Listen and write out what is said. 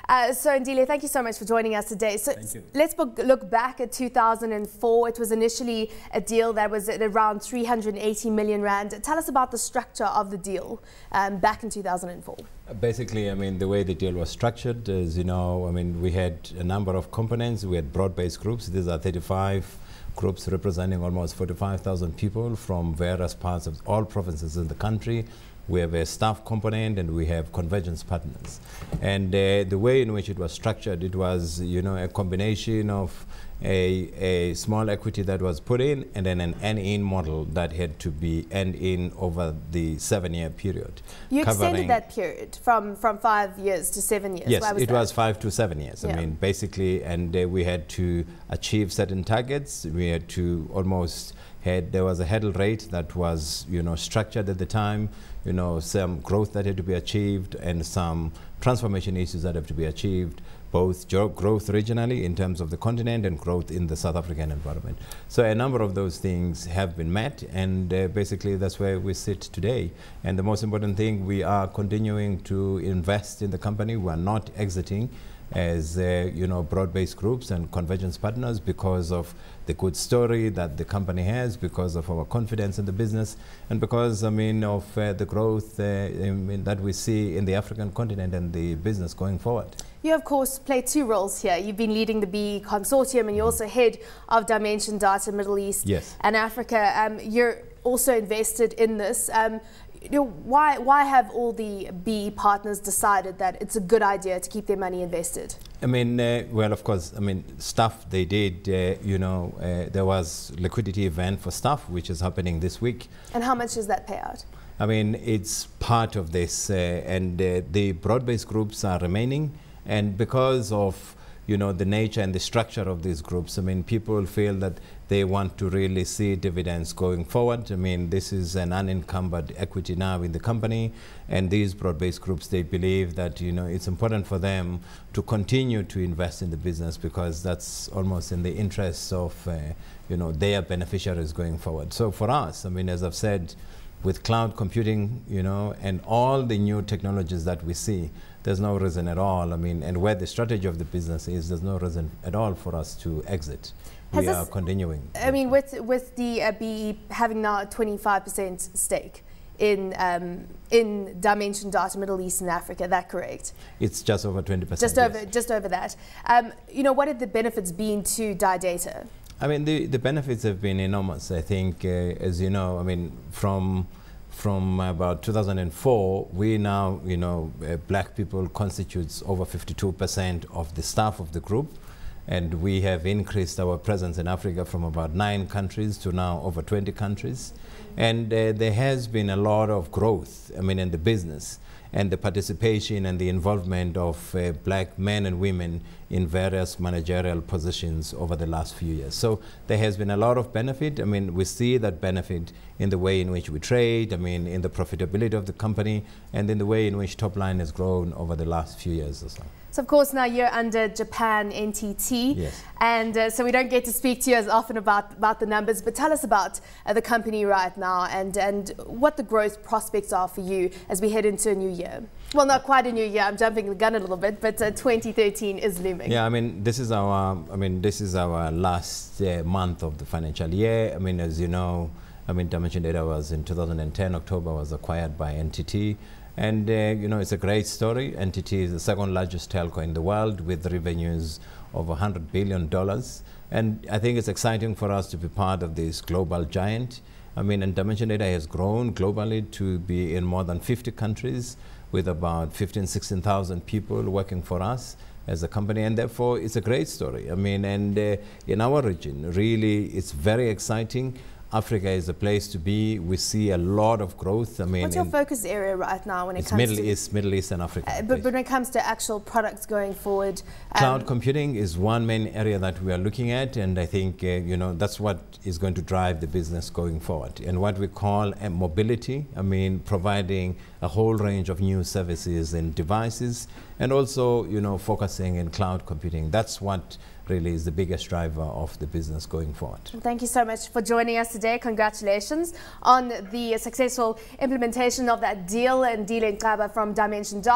So Andile, thank you so much for joining us today. So let's look back at 2004. It was initially a deal that was at around 380 million rand. Tell us about the structure of the deal back in 2004. Basically, I mean, the way the deal was structured is, we had a number of components. We had broad-based groups. These are 35 groups representing almost 45,000 people from various parts of all provinces in the country. We have a staff component and we have convergence partners. And the way in which it was structured, it was, a combination of a small equity that was put in and then an end-in model that had to be end-in over the 7-year period. You extended that period from 5 years to 7 years. Yes, it was 5 to 7 years. Yeah. I mean, basically, and we had to achieve certain targets. We had to there was a hurdle rate that was, structured at the time, some growth that had to be achieved and some transformation issues that have to be achieved, both growth regionally in terms of the continent and growth in the South African environment. So a number of those things have been met, and basically that's where we sit today. And the most important thing, we are continuing to invest in the company. We are not exiting as broad-based groups and convergence partners because of the good story that the company has, because of our confidence in the business, and because of the growth that we see in the African continent and the business going forward. You, of course, play two roles here. You've been leading the BEE Consortium, and you're also head of Dimension Data Middle East and Africa. You're also invested in this. Why have all the BEE partners decided that it's a good idea to keep their money invested? Well, of course, staff, they did, there was liquidity event for staff, which is happening this week. And how much does that pay out? It's part of this, and the broad-based groups are remaining. And because of the nature and the structure of these groups, people feel that they want to really see dividends going forward. This is an unencumbered equity now in the company, and these broad-based groups, they believe that it's important for them to continue to invest in the business because that's almost in the interests of their beneficiaries going forward. So for us, as I've said, with cloud computing, and all the new technologies that we see, there's no reason at all. And where the strategy of the business is, there's no reason at all for us to exit. We are continuing. With the BEE having now a 25% stake in Dimension Data Middle East and Africa, that correct? It's just over 20%. Just over that. What have the benefits been to Data? The benefits have been enormous. I think, as you know, from about 2004, we now, black people constitutes over 52% of the staff of the group. And we have increased our presence in Africa from about 9 countries to now over 20 countries. And there has been a lot of growth, in the business, and the participation and the involvement of black men and women in various managerial positions over the last few years. So there has been a lot of benefit. We see that benefit in the way in which we trade, in the profitability of the company, and in the way in which top line has grown over the last few years or so. So, of course, now you're under Japan NTT, yes. And so we don't get to speak to you as often about the numbers, but tell us about the company right now and what the growth prospects are for you as we head into a new year. Well, not quite a new year, I'm jumping the gun a little bit, but 2013 is looming. Yeah, this is our last month of the financial year. As you know, Dimension Data was in 2010, October was acquired by NTT. And, it's a great story. NTT is the second largest telco in the world with revenues of $100 billion. And I think it's exciting for us to be part of this global giant. And Dimension Data has grown globally to be in more than 50 countries with about 16,000 people working for us as a company. And therefore, it's a great story. And in our region, really, it's very exciting. Africa is a place to be. We see a lot of growth. What's your focus area right now when it comes to Middle East and Africa? But when it comes to actual products going forward? Cloud computing is one main area that we are looking at, and I think that's what is going to drive the business going forward. And what we call mobility, providing a whole range of new services and devices, and also focusing in cloud computing. That's what really is the biggest driver of the business going forward. Thank you so much for joining us today. Congratulations on the successful implementation of that deal. Andile Ngcaba from Dimension Data.